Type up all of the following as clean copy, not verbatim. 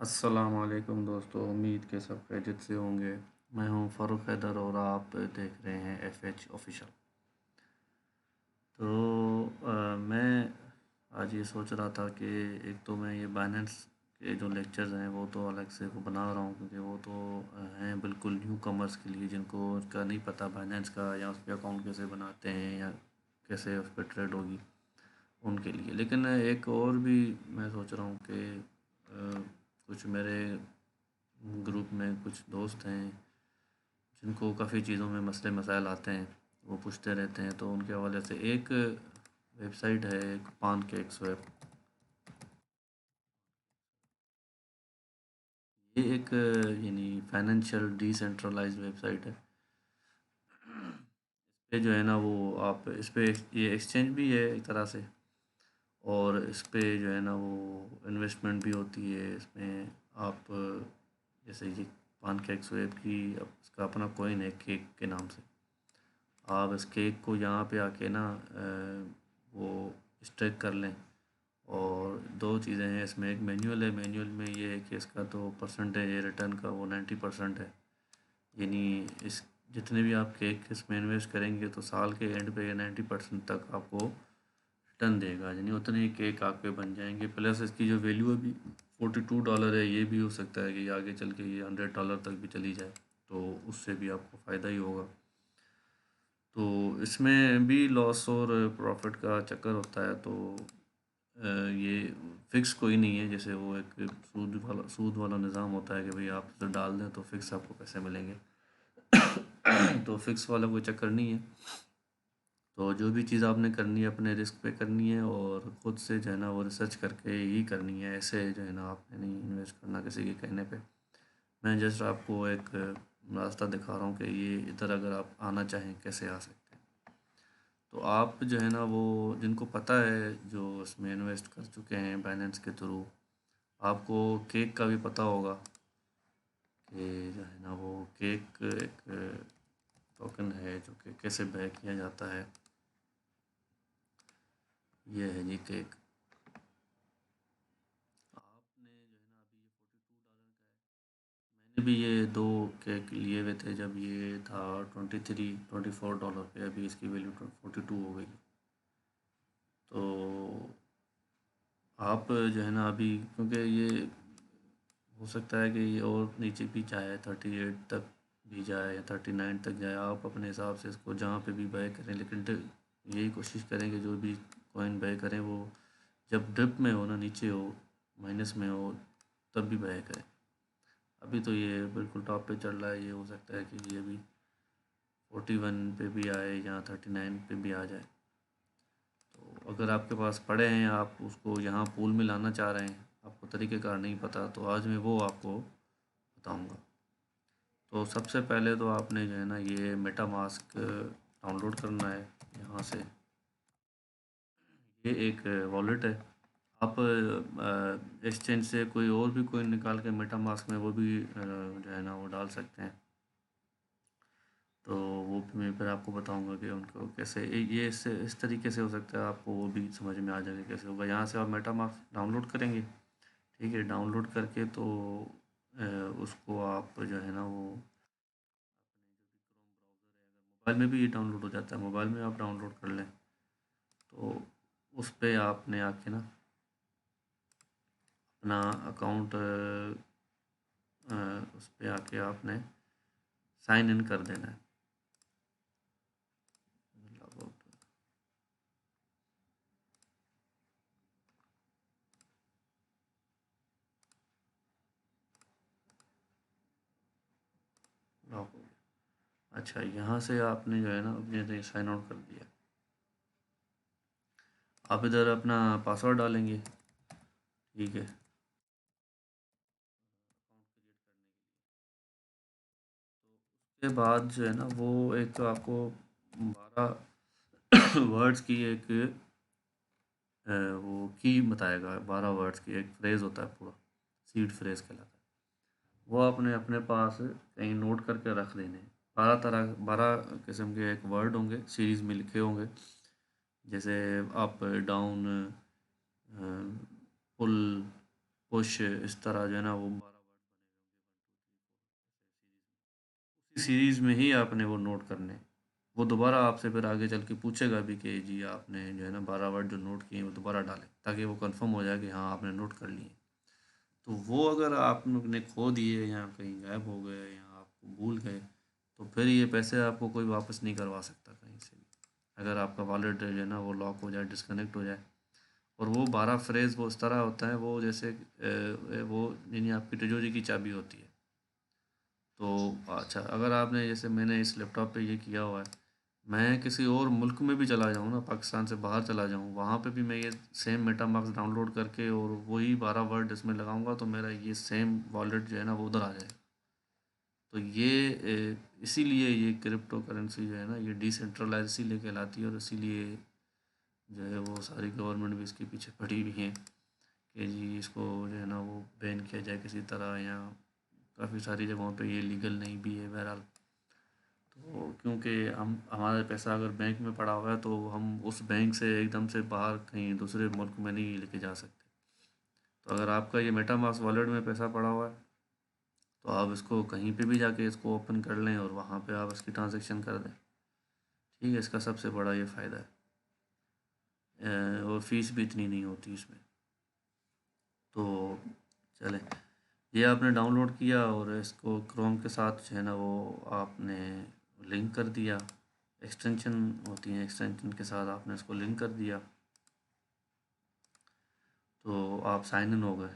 अस्सलाम वालेकुम दोस्तों, उम्मीद के सब खैरियत से होंगे। मैं हूं फ़ारूक हैदर और आप देख रहे हैं एफएच ऑफिशियल। तो मैं आज ये सोच रहा था कि एक तो मैं ये बाइनेंस के जो लेक्चर्स हैं वो तो अलग से वो बना रहा हूँ, क्योंकि वो तो हैं बिल्कुल न्यू कमर्स के लिए, जिनको उसका नहीं पता बाइनेंस का या उस पर अकाउंट कैसे बनाते हैं या कैसे उस पर ट्रेड होगी, उनके लिए। लेकिन एक और भी मैं सोच रहा हूँ कि कुछ मेरे ग्रुप में कुछ दोस्त हैं जिनको काफ़ी चीज़ों में मसले मसाइल आते हैं, वो पूछते रहते हैं। तो उनके हवाले से एक वेबसाइट है, एक पान केक्स वेब। ये एक यानी फाइनेंशियल डिसेंट्रलाइज्ड वेबसाइट है। ये जो है ना वो आप इस पे ये एक्सचेंज भी है एक तरह से, और इस पे जो है ना वो इन्वेस्टमेंट भी होती है इसमें। आप जैसे ये पान केक्स वेब की इसका अपना कॉइन है केक के नाम से। आप इस केक को यहाँ पे आके ना वो स्ट्रेक कर लें। और दो चीज़ें हैं इसमें, एक मैनुअल है। मैनुअल में ये है कि इसका तो परसेंटेज है रिटर्न का, वो 90% है। यानी इस जितने भी आप केक इसमें इन्वेस्ट करेंगे तो साल के एंड पे ये 90% तक आपको रिटर्न देगा, यानी उतने ही केक आपके बन जाएंगे। प्लस इसकी जो वैल्यू अभी $42 है, ये भी हो सकता है कि आगे चल के ये $100 तक भी चली जाए, तो उससे भी आपको फ़ायदा ही होगा। तो इसमें भी लॉस और प्रॉफिट का चक्कर होता है। तो ये फिक्स कोई नहीं है, जैसे वो एक सूद वाला निज़ाम होता है कि भाई आप इसे डाल दें तो फिक्स आपको पैसे मिलेंगे। तो फिक्स वाला कोई चक्कर नहीं है। तो जो भी चीज़ आपने करनी है अपने रिस्क पे करनी है, और ख़ुद से जो है ना वो रिसर्च करके ही करनी है। ऐसे जो है ना आपने नहीं इन्वेस्ट करना किसी के कहने पे। मैं जस्ट आपको एक रास्ता दिखा रहा हूँ कि ये इधर अगर आप आना चाहें कैसे आ सकते हैं। तो आप जो है ना वो जिनको पता है, जो इसमें इन्वेस्ट कर चुके हैं बाइनेंस के थ्रू, आपको केक का भी पता होगा कि जो है ना वो केक एक टोकन है जो कि कैसे बाय किया जाता है। ये है जी केक। आपने जो है ना अभी ये $42 का है। मैंने भी ये दो केक लिए हुए थे जब ये था 24 पे। अभी इसकी वैल्यू 42 हो गई। तो आप जो है ना अभी, क्योंकि ये हो सकता है कि ये और नीचे भी जाए, 38 तक भी जाए या 39 तक जाए। आप अपने हिसाब से इसको जहाँ पे भी बाय करें, लेकिन यही कोशिश करें कि जो भी कॉइन बाय करें वो जब डिप में हो ना, नीचे हो, माइनस में हो, तब भी बाय करें। अभी तो ये बिल्कुल टॉप पे चल रहा है, ये हो सकता है कि ये भी 41 पे भी आए या 39 पे भी आ जाए। तो अगर आपके पास पड़े हैं, आप उसको यहाँ पूल में लाना चाह रहे हैं, आपको तरीक़ेकार नहीं पता, तो आज मैं वो आपको बताऊँगा। तो सबसे पहले तो आपने जो है ना ये मेटामास्क डाउनलोड करना है यहाँ से। ये एक वॉलेट है। आप एक्सचेंज से कोई और भी कोइन निकाल के मेटामास्क में वो भी जो है ना वो डाल सकते हैं। तो वो भी मैं फिर आपको बताऊंगा कि उनको कैसे ये इस तरीके से हो सकता है, आपको वो भी समझ में आ जाएगा कैसे होगा। यहाँ से आप मेटामास्क डाउनलोड करेंगे, ठीक है। डाउनलोड करके तो अ, उसको आप जो है ना वो मोबाइल में भी ये डाउनलोड हो जाता है, मोबाइल में आप डाउनलोड कर लें। तो उस पे आपने आके ना अपना अकाउंट उस पे आके आपने साइन इन कर देना है। लॉग हो गया। अच्छा, यहाँ से आपने जो है ना अपने साइन आउट कर दिया। आप इधर अपना पासवर्ड डालेंगे, ठीक है। उसके बाद जो है ना वो एक आपको 12 वर्ड्स की एक वो की बताएगा। 12 वर्ड्स की एक फ्रेज़ होता है पूरा, सीड फ्रेज़ कहलाता है। वो आपने अपने पास कहीं नोट करके रख देने हैं। 12 किस्म के एक वर्ड होंगे, सीरीज़ में लिखे होंगे। जैसे अप, डाउन, पुल, कुछ इस तरह जो है ना वो 12 वर्ड बने होंगे, 1 2 3 4 ऐसे सीरीज़ में ही आपने वो नोट करने। वो दोबारा आपसे फिर आगे चल के पूछेगा भी कि जी आपने जो है ना 12 वर्ड जो नोट किए हैं वो दोबारा डालें, ताकि वो कंफर्म हो जाए कि हाँ आपने नोट कर लिए। तो वो अगर आपने खो दिए या कहीं गायब हो गए या आपको भूल गए, तो फिर ये पैसे आपको कोई वापस नहीं करवा सकता कहीं से भी। अगर आपका वॉलेट जो है ना वो लॉक हो जाए, डिस्कनेक्ट हो जाए। और वो 12 फ्रेज़ वो इस तरह होता है, वो जैसे वो यानी आपकी तिजोरी की चाबी होती है। तो अच्छा, अगर आपने जैसे मैंने इस लैपटॉप पे ये किया हुआ है, मैं किसी और मुल्क में भी चला जाऊँ ना, पाकिस्तान से बाहर चला जाऊँ, वहाँ पे भी मैं ये सेम मेटामास्क डाउनलोड करके और वही 12 वर्ड इसमें लगाऊंगा, तो मेरा ये सेम वॉलेट जो है ना वो उधर आ जाएगा। तो ये इसीलिए ये क्रिप्टो करेंसी जो है ना ये डिसेंट्रलाइज इसीलिए कहलाती है, और इसीलिए जो है वो सारी गवर्नमेंट भी इसके पीछे पड़ी हुई हैं कि जी इसको जो है ना वो बैन किया जाए किसी तरह, या काफ़ी सारी जगहों पे ये लीगल नहीं भी है बहरहाल। तो क्योंकि हम हमारा पैसा अगर बैंक में पड़ा हुआ है तो हम उस बैंक से एकदम से बाहर कहीं दूसरे मुल्क में नहीं लेके जा सकते। तो अगर आपका ये मेटामास्क वॉलेट में पैसा पड़ा हुआ है, तो आप इसको कहीं पे भी जाके इसको ओपन कर लें और वहाँ पे आप इसकी ट्रांजैक्शन कर दें। ठीक है, इसका सबसे बड़ा ये फ़ायदा है। और फीस भी इतनी नहीं होती इसमें। तो चलें, ये आपने डाउनलोड किया और इसको क्रोम के साथ जो है ना वो आपने लिंक कर दिया। एक्सटेंशन होती हैं, एक्सटेंशन के साथ आपने इसको लिंक कर दिया, तो आप साइन इन हो गए।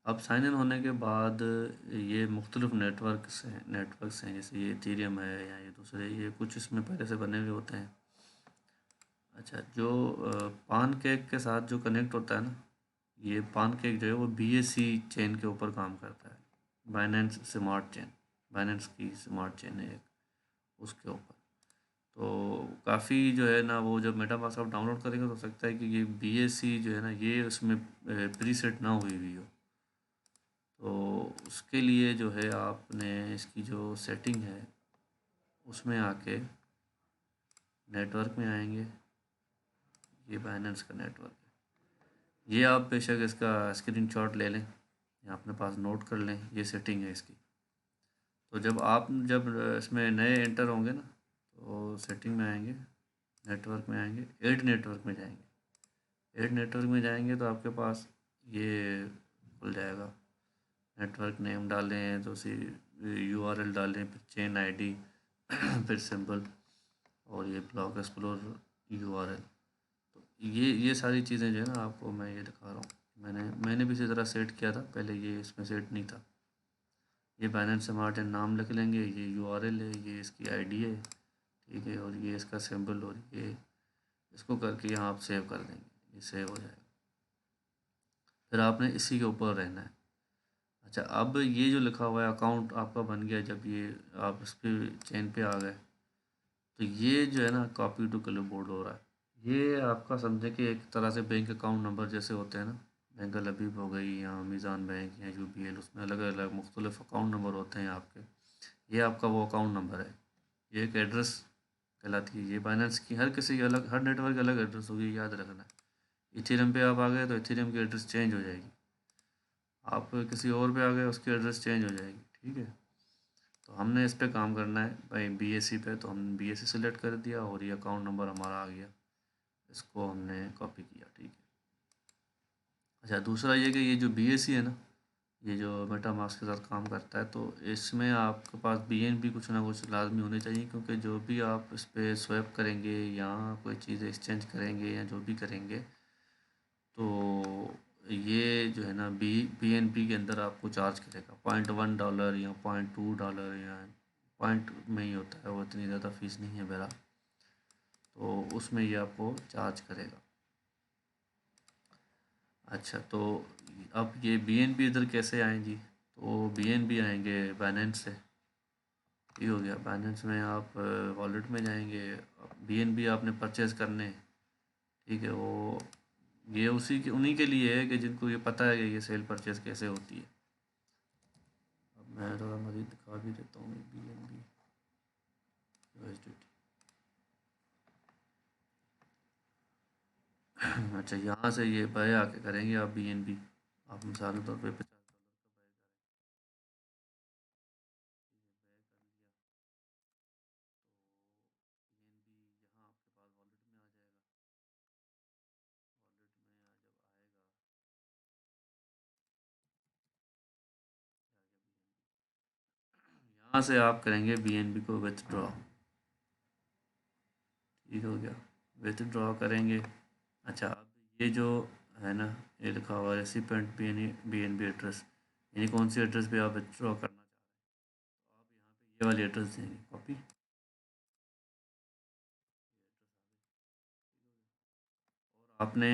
अब साइन इन होने के बाद ये मुख्तलिफ नेटवर्क्स हैं, जैसे ये इथेरियम है या ये दूसरे, ये कुछ इसमें पहले से बने हुए होते हैं। अच्छा, जो पान केक के साथ जो कनेक्ट होता है ना, ये पान केक जो है वो BSC चेन के ऊपर काम करता है। बाइनेंस स्मार्ट चेन, बाइनेंस की स्मार्ट चेन है एक, उसके ऊपर। तो काफ़ी जो है ना वो जब मेटामास्क आप डाउनलोड करेंगे तो हो सकता है कि ये BSC जो है ना ये उसमें प्रीसेट ना हुई हुई हो। तो उसके लिए जो है आपने इसकी जो सेटिंग है उसमें आके नेटवर्क में आएंगे। ये बाइनेंस का नेटवर्क है, ये आप बेशक इसका स्क्रीनशॉट ले लें या अपने पास नोट कर लें, ये सेटिंग है इसकी। तो जब इसमें नए एंटर होंगे ना, तो सेटिंग में आएंगे, नेटवर्क में आएंगे, ऐड नेटवर्क में जाएंगे। ऐड नेटवर्क में जाएंगे तो आपके पास ये खुल जाएगा। नेटवर्क नेम डालें तो उसी URL डालें, फिर चेन ID फिर सिंबल, और ये ब्लॉक एक्सप्लोर URL। तो ये सारी चीज़ें जो है ना आपको मैं ये दिखा रहा हूँ, मैंने भी इसी तरह सेट किया था, पहले ये इसमें सेट नहीं था। ये बाइनेंस स्मार्ट है, नाम लिख लेंगे, ये URL है, ये इसकी ID है, ठीक है, और ये इसका सिंबल, और ये इसको करके यहाँ आप सेव कर देंगे, ये सेव हो जाएगा। फिर आपने इसी के ऊपर रहना है। अच्छा, अब ये जो लिखा हुआ है अकाउंट आपका बन गया, जब ये आप इस पे चेन पे आ गए, तो ये जो है ना कॉपी टू क्लिपबोर्ड हो रहा है। ये आपका समझे कि एक तरह से बैंक अकाउंट नंबर जैसे होते हैं ना, बैंक लबीब हो गई या मीज़ान बैंक या UBL, उसमें अलग अलग मुख्तलिफ अकाउंट नंबर होते हैं आपके। ये आपका वो अकाउंट नंबर है। ये एक एड्रेस कहलाती है। ये बाइनेंस की हर किसी की अलग, हर नेटवर्क की अलग एड्रेस होगी, याद रखना है। इथेरियम पे आप आ गए तो इथेरियम की एड्रेस चेंज हो जाएगी, आप किसी और पे आ गए उसकी एड्रेस चेंज हो जाएगी, ठीक है। तो हमने इस पे काम करना है भाई BSC पे, तो हमने BSC सेलेक्ट कर दिया और ये अकाउंट नंबर हमारा आ गया, इसको हमने कॉपी किया, ठीक है। अच्छा, दूसरा ये कि ये जो BSC है ना, ये जो मेटामास्क के साथ काम करता है, तो इसमें आपके पास BNB कुछ ना कुछ लाजमी होने चाहिए, क्योंकि जो भी आप इस पर स्वैप करेंगे या कोई चीज़ एक्सचेंज करेंगे या जो भी करेंगे, तो ये जो है ना BNB के अंदर आपको चार्ज करेगा। $0.1 या $0.2 या पॉइंट में ही होता है वो, इतनी ज़्यादा फीस नहीं है मेरा, तो उसमें ये आपको चार्ज करेगा। अच्छा, तो अब ये BNB इधर कैसे आए जी, तो BNB आएंगे बाइनेंस से। ये हो गया, बाइनेंस में आप वॉलेट में जाएंगे, BNB आपने परचेज़ करने हैं, ठीक है। वो ये उसी के उन्हीं के लिए है कि जिनको ये पता है कि ये सेल परचेज़ कैसे होती है। अब मैं थोड़ा मज़ीद दिखा भी देता हूँ BNB USDT। अच्छा, यहाँ से ये बाय आके करेंगे आप BNB, आप मिसाल के तौर पे 50 डॉलर का बाय करें, ये बाय कर लिया, तो BNB यहाँ आपके पास वॉलेट में आ जाएगा। वॉलेट में जब आएगा, यहाँ से आप करेंगे BNB को विथड्रॉ। ठीक हो गया, विथड्रॉ करेंगे। अच्छा, अब ये जो है ना, ये लिखा हुआ रेसिपेंट BNB एड्रेस, यानी कौन सी एड्रेस पे आप विथड्रॉ करना चाह रहे हैं, तो आप यहाँ पे ये वाली एड्रेस देंगे, कॉपी। और आपने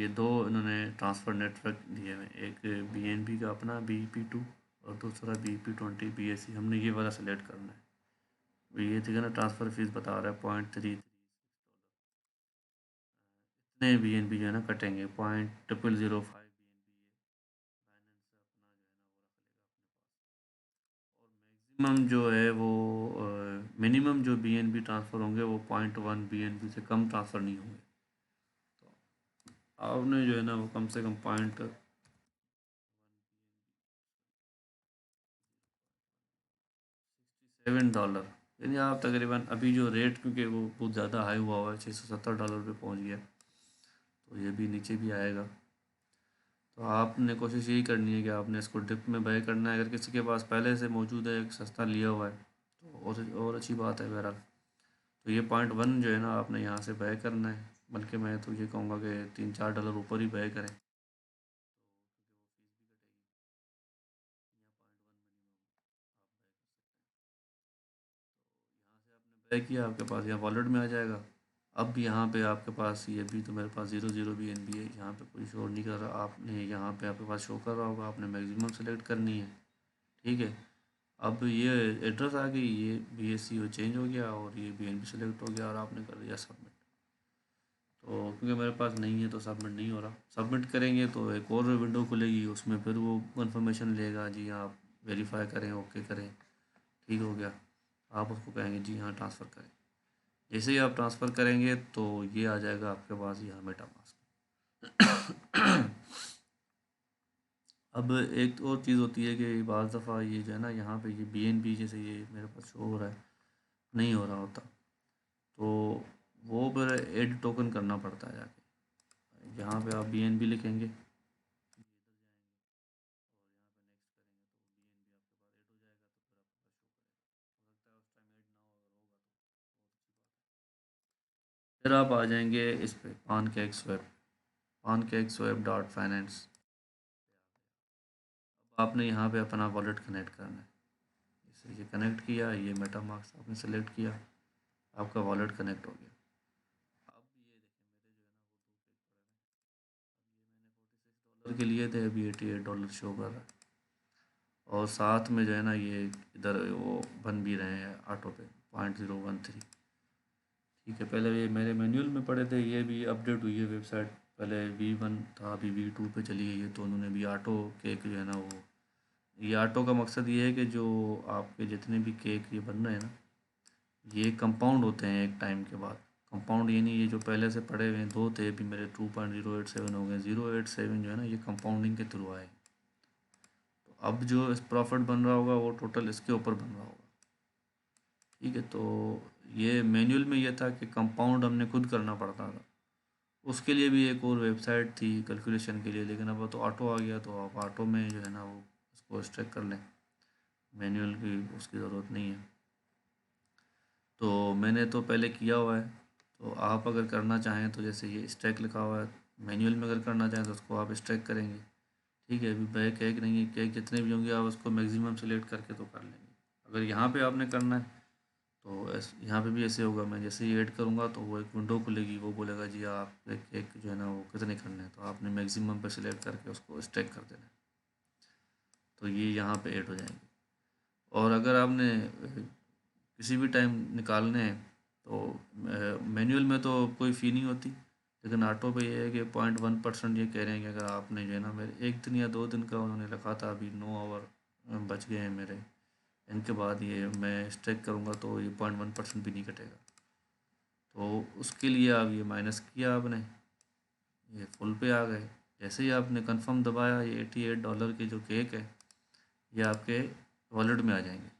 ये दो इन्होंने ट्रांसफ़र नेटवर्क दिए हुए हैं, एक BNB का अपना BP2 और दूसरा BP20 BSC, हमने ये वाला सेलेक्ट करना है। ये ठीक है ना, ट्रांसफ़र फीस बता रहा है 0.33 इतने BNB जो है ना कटेंगे, 0.0005 BNB ये फाइनेंस से अपना जो है ना वो रख लेगा अपने पास। और मैक्सिमम जो है वो मिनिमम जो BNB ट्रांसफ़र होंगे वो 0.1 BNB से कम ट्रांसफ़र नहीं होंगे। तो आपने जो है ना वो कम से कम पॉइंट $67, यानी आप तकरीबन अभी जो रेट, क्योंकि वो बहुत ज़्यादा हाई हुआ हुआ है, $670 पे पहुंच गया, तो ये भी नीचे भी आएगा। तो आपने कोशिश यही करनी है कि आपने इसको डिप में बाय करना है। अगर किसी के पास पहले से मौजूद है, एक सस्ता लिया हुआ है, तो और अच्छी बात है बहरहाल। तो ये 0.1 जो है ना आपने यहाँ से बाय करना है, बल्कि मैं तो ये कहूँगा कि $3-4 ऊपर ही बाय करें, क्योंकि वो फीस भी कटेगी, या 0.1 मिनिमम आप बाय कर सकते हैं। तो यहाँ से आपने बाय किया, आपके पास यहाँ वॉलेट में आ जाएगा। अब यहाँ पे आपके पास ये भी, तो मेरे पास 00 BNB है, यहाँ पे कोई शो नहीं कर रहा। आपने यहाँ पे आपके पास शो कर रहा होगा, आपने मैक्सिमम सेलेक्ट करनी है। ठीक है, अब ये एड्रेस आ गई, ये BSC वो चेंज हो गया और ये BNB सेलेक्ट हो गया और आपने कर दिया सबमिट। तो क्योंकि मेरे पास नहीं है तो सबमिट नहीं हो रहा। सबमिट करेंगे तो एक और विंडो खुलेगी, उसमें फिर वो कंफर्मेशन लेगा, जी हाँ आप वेरीफाई करें, ओके करें, ठीक हो गया। आप उसको कहेंगे जी हाँ ट्रांसफ़र करें। जैसे ही आप ट्रांसफ़र करेंगे तो ये आ जाएगा आपके पास यहाँ मेटामास्क। अब एक और चीज़ होती है कि बाज़ दफ़ा ये जो है ना, यहाँ पे ये BNB जैसे ये मेरे पास शो हो रहा है, नहीं हो रहा होता, तो वो फिर ऐड टोकन करना पड़ता है जाके। यहाँ पे आप BNB लिखेंगे, ये इधर जाएंगे और यहाँ पे नेक्स्ट करेंगे, तो BNB आपके पास ऐड हो जाएगा, तो फिर आपके पास शो करेगा। हो सकता है उस टाइम ऐड ना हो, अगर होगा तो बहुत अच्छी बात है। फिर आप आ जाएंगे इस पे pancakeswap.finance। अब आपने यहाँ पे अपना वॉलेट कनेक्ट करना है। जैसे ये कनेक्ट किया, ये मेटामास्क आपने सेलेक्ट किया, आपका वॉलेट कनेक्ट हो गया। अब ये देखें, मेरे जो है ना वो 2 केक पड़े हैं। अब ये मैंने $46 के लिए थे, अभी $88 शो कर रहा है। और साथ में जो है ना ये इधर वो बन भी रहे हैं ऑटो पे, 0.013। ठीक है, पहले ये मेरे मैनुअल में पड़े थे, ये भी अपडेट हुई है वेबसाइट। पहले V1 था, अभी V2 पे चली गई है, तो उन्होंने भी ऑटो केक जो है ना वो, ये ऑटो का मकसद ये है कि जो आपके जितने भी केक ये बन रहे हैं ना, ये कंपाउंड होते हैं एक टाइम के बाद। कंपाउंड ये नहीं, ये जो पहले से पड़े हुए हैं, दो थे, अभी मेरे 2.087 हो गए, 087 जो है ना ये कंपाउंडिंग के थ्रू आए। तो अब जो इस प्रॉफिट बन रहा होगा वो टोटल इसके ऊपर बन रहा होगा। ठीक है, तो ये मैनुअल में ये था कि कंपाउंड हमने खुद करना पड़ता था, उसके लिए भी एक और वेबसाइट थी कैलकुलेशन के लिए, लेकिन अब तो ऑटो आ गया, तो आप ऑटो में जो है ना वो उसको स्ट्रेक कर लें, मैनुअल की उसकी ज़रूरत नहीं है। तो मैंने तो पहले किया हुआ है, तो आप अगर करना चाहें तो जैसे ये स्ट्रैक लिखा हुआ है, मैनुअल में अगर करना चाहें तो उसको आप स्ट्रैक करेंगे। ठीक है, अभी बैक केक नहीं है, केक जितने भी होंगे आप उसको मैक्सिमम सेलेक्ट करके तो कर लेंगे। अगर यहाँ पे आपने करना है तो यहाँ पे भी ऐसे होगा, मैं जैसे ही ऐड करूँगा तो वो एक विंडो खुलेगी, वो बोलेगा जी आप केक जो है ना वो कितने करने हैं, तो आपने मैक्सिमम पे सिलेक्ट करके उसको स्ट्रैक कर देना है, तो ये यहाँ पे ऐड हो जाएंगे। और अगर आपने किसी भी टाइम निकालने हैं तो मैनुअल में तो कोई फ़ी नहीं होती, लेकिन ऑटो पे ये है कि 0.1% ये कह रहे हैं कि अगर आपने जो है ना, मेरे 1 दिन या 2 दिन का उन्होंने रखा था, अभी 9 आवर बच गए हैं मेरे, इनके बाद ये मैं स्ट्राइक करूँगा तो ये 0.1% भी नहीं कटेगा। तो उसके लिए आप ये माइनस किया आपने, ये फुल पे आ गए। जैसे ही आपने कंफर्म दबाया, ये $88 के जो केक है ये आपके वॉलेट में आ जाएंगे,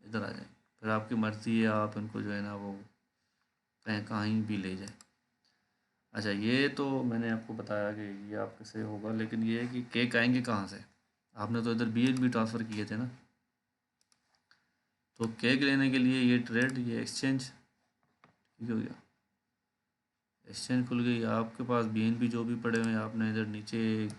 इधर आ जाएंगे। फिर आपकी मर्ज़ी है, आप इनको जो है ना वो कहीं कहीं भी ले जाए। अच्छा, ये तो मैंने आपको बताया कि ये आप कैसे होगा, लेकिन ये है कि केक आएंगे कहाँ से? आपने तो इधर BNB ट्रांसफ़र किए थे ना, तो केक लेने के लिए ये ट्रेड, ये एक्सचेंज ठीक हो गया, एक्सचेंज खुल गई। आपके पास BNB जो भी पड़े हुए हैं, आपने इधर नीचे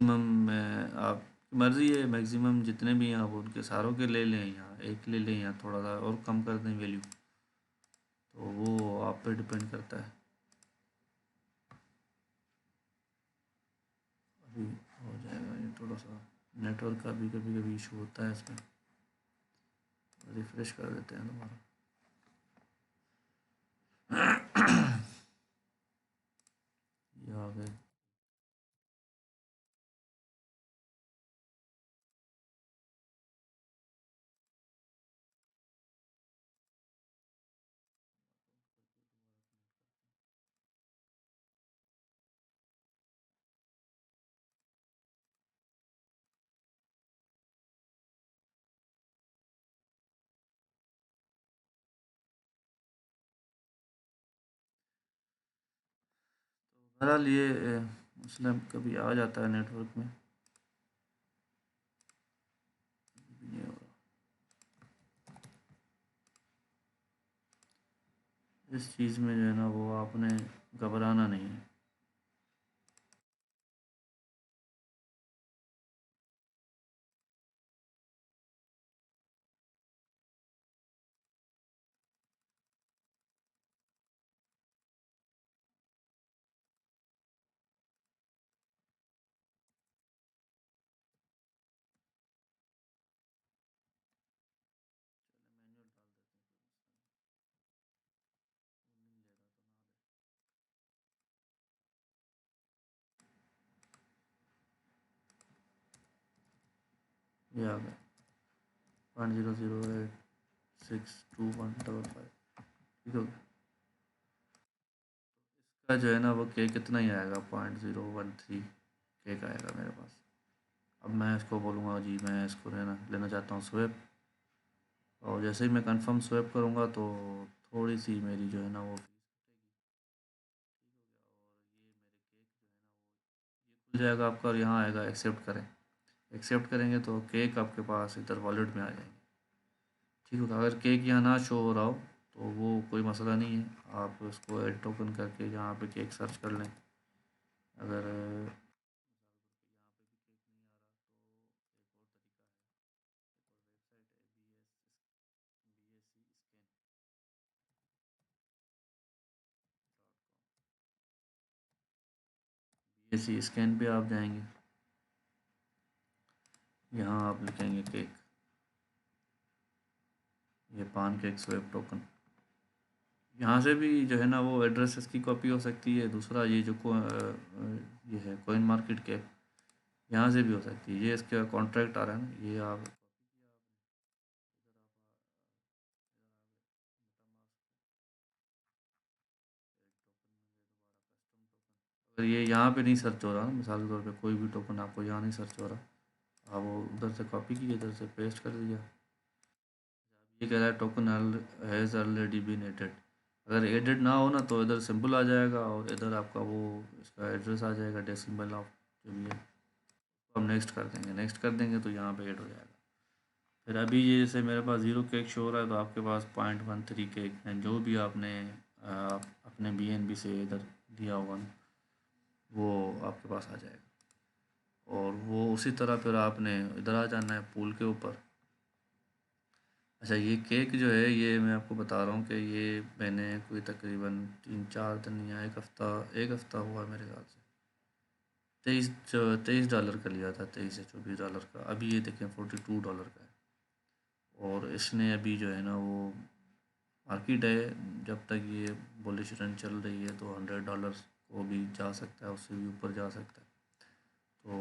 मैक्सिमम में आपकी मर्ज़ी है, मैक्सिमम जितने भी हैं आप उनके सारों के ले लें, या एक ले लें, या थोड़ा सा और कम कर दें वैल्यू, तो वो आप पे डिपेंड करता है। अभी हो जाएगा, ये थोड़ा सा नेटवर्क का भी कभी कभी इशू होता है इसमें। रिफ्रेश कर देते हैं दोबारा। ये आ गए। बहरहाल ये मसला कभी आ जाता है नेटवर्क में, नहीं हो रहा। इस चीज़ में जो है ना वो आपने घबराना नहीं है। ये आ गया 0.0086215 ठीक हो गया। इसका जो है ना वो केक कितना ही आएगा, 0.013 केक आएगा मेरे पास। अब मैं इसको बोलूँगा जी मैं इसको लेना चाहता हूँ स्वैप, और जैसे ही मैं कंफर्म स्वैप करूँगा तो थोड़ी सी मेरी जो है ना वो खुल जाएगा आपका, और यहाँ आएगा एक्सेप्ट करें। एक्सेप्ट करेंगे तो केक आपके पास इधर वॉलेट में आ जाएंगे। ठीक होगा। अगर केक यहाँ ना शो हो रहा हो तो वो कोई मसला नहीं है, आप उसको ऐड टोकन करके यहाँ पे केक सर्च कर लें। अगर BSC स्कैन पे आप जाएंगे, यहाँ आप लिखेंगे केक, ये पान केक स्वैप टोकन। यहाँ से भी जो है ना वो एड्रेस इसकी कॉपी हो सकती है। दूसरा ये जो ये है कॉइन मार्केट कैप, यहाँ से भी हो सकती है। ये इसका कॉन्ट्रैक्ट आ रहा है ना, ये आप अगर ये यहाँ पे नहीं सर्च हो रहा ना, मिसाल के तौर पे कोई भी टोकन आपको यहाँ नहीं सर्च हो रहा, आप वो उधर से कॉपी कीजिए, इधर से पेस्ट कर दीजिए। ये कह रहा है token has already been added. अगर एडेड ना हो ना तो इधर सिंबल आ जाएगा, और इधर आपका वो इसका एड्रेस आ जाएगा, डेसिमल ऑफ जो भी है। तो हम नेक्स्ट कर देंगे, नेक्स्ट कर देंगे तो यहाँ पे ऐड हो जाएगा। फिर अभी ये जैसे मेरे पास 0 केक शो हो रहा है, तो आपके पास 0.13 केक हैं, जो भी आपने अपने BNB से इधर दिया होगा ना वो आपके पास आ जाएगा। और वो उसी तरह फिर आपने इधर आ जाना है पूल के ऊपर। अच्छा, ये केक जो है ये मैं आपको बता रहा हूँ कि ये मैंने कोई तकरीबन 3-4 दिन या एक हफ़्ता हुआ मेरे ख्याल से, $23 का लिया था, 23 या 24 डॉलर का। अभी ये देखें $42 का है। और इसने अभी जो है ना वो मार्केट है, जब तक ये बुलिश रन चल रही है तो $100 को भी जा सकता है, उससे भी ऊपर जा सकता है। तो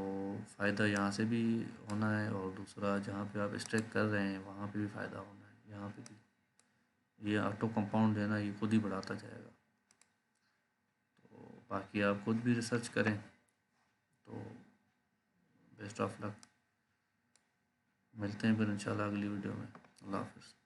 फ़ायदा यहाँ से भी होना है, और दूसरा जहाँ पे आप स्टेक कर रहे हैं वहाँ पे भी फ़ायदा होना है। यहाँ पे भी ये ऑटो कंपाउंड है ना, ये खुद ही बढ़ाता जाएगा। तो बाकी आप खुद भी रिसर्च करें। तो बेस्ट ऑफ लक, मिलते हैं फिर इंशाल्लाह अगली वीडियो में। अल्लाह हाफ़िज़।